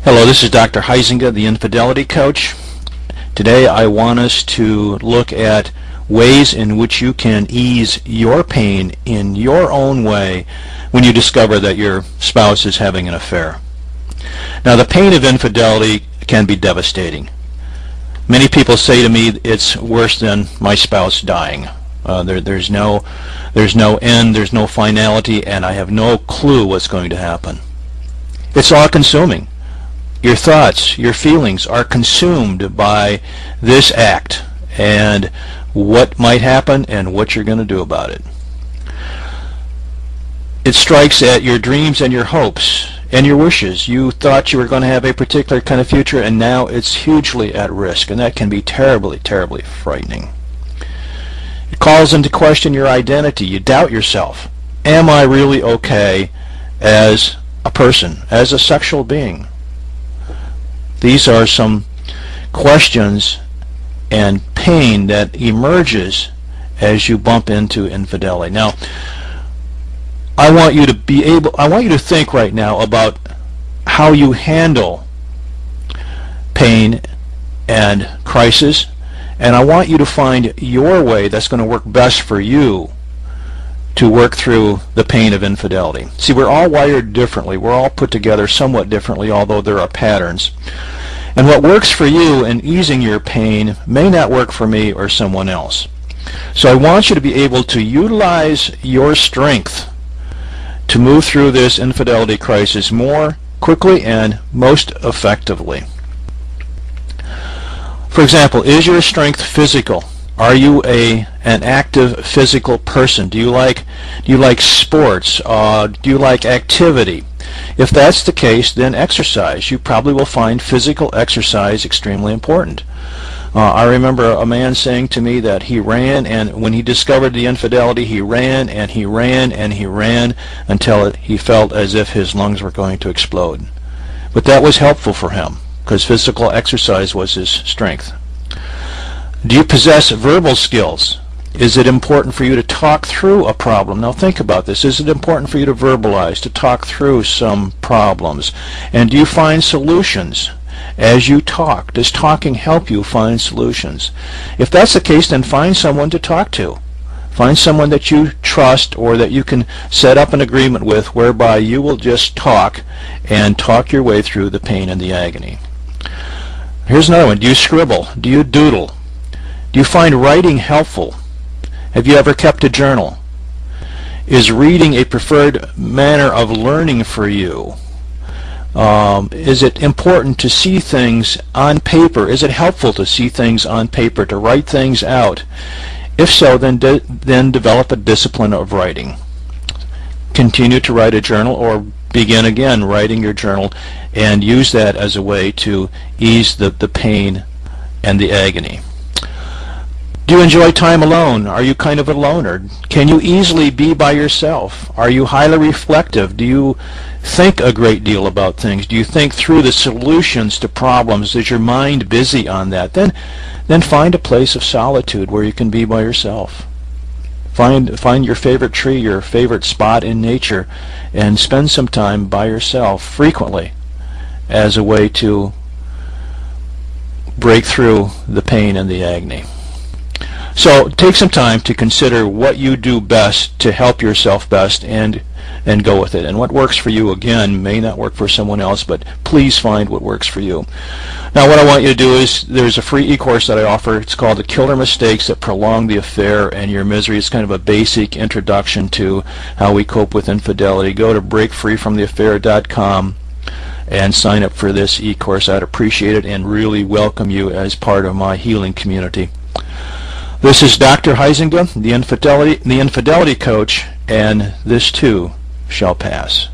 Hello, this is Dr. Huizinga, the Infidelity Coach. Today I want us to look at ways in which you can ease your pain in your own way when you discover that your spouse is having an affair. Now, the pain of infidelity can be devastating. Many people say to me it's worse than my spouse dying. There's no end, there's no finality, and I have no clue what's going to happen. It's all-consuming. Your thoughts, your feelings are consumed by this act and what might happen and what you're going to do about it. It strikes at your dreams and your hopes and your wishes. You thought you were going to have a particular kind of future, and now it's hugely at risk, and that can be terribly, terribly frightening. It calls into question your identity. You doubt yourself. Am I really okay as a person, as a sexual being? These are some questions and pain that emerges as you bump into infidelity. Now, I want you to think right now about how you handle pain and crisis, and I want you to find your way that's going to work best for you to work through the pain of infidelity. See, we're all wired differently. We're all put together somewhat differently, although there are patterns. And what works for you in easing your pain may not work for me or someone else. So I want you to be able to utilize your strength to move through this infidelity crisis more quickly and most effectively. For example, is your strength physical? Are you an active physical person? Do you like sports? Do you like activity? If that's the case, then exercise. You probably will find physical exercise extremely important. I remember a man saying to me that he ran, and when he discovered the infidelity, he ran and he ran and he ran until he felt as if his lungs were going to explode. But that was helpful for him because physical exercise was his strength. Do you possess verbal skills? Is it important for you to talk through a problem? Now think about this. Is it important for you to verbalize, to talk through some problems? And do you find solutions as you talk? Does talking help you find solutions? If that's the case, then find someone to talk to. Find someone that you trust or that you can set up an agreement with whereby you will just talk and talk your way through the pain and the agony. Here's another one. Do you scribble? Do you doodle? Do you find writing helpful? Have you ever kept a journal? Is reading a preferred manner of learning for you? Is it important to see things on paper? Is it helpful to see things on paper, to write things out? If so, then develop a discipline of writing. Continue to write a journal or begin again writing your journal and use that as a way to ease the pain and the agony. Do you enjoy time alone? Are you kind of a loner? Can you easily be by yourself? Are you highly reflective? Do you think a great deal about things? Do you think through the solutions to problems? Is your mind busy on that? Then find a place of solitude where you can be by yourself. Find your favorite tree, your favorite spot in nature, and spend some time by yourself frequently as a way to break through the pain and the agony. So take some time to consider what you do best to help yourself best and go with it. And what works for you, again, may not work for someone else, but please find what works for you. Now what I want you to do is, there's a free e-course that I offer. It's called The Killer Mistakes That Prolong the Affair and Your Misery. It's kind of a basic introduction to how we cope with infidelity. Go to breakfreefromtheaffair.com and sign up for this e-course. I'd appreciate it and really welcome you as part of my healing community. This is Dr. Huizinga, the Infidelity Coach, and this too shall pass.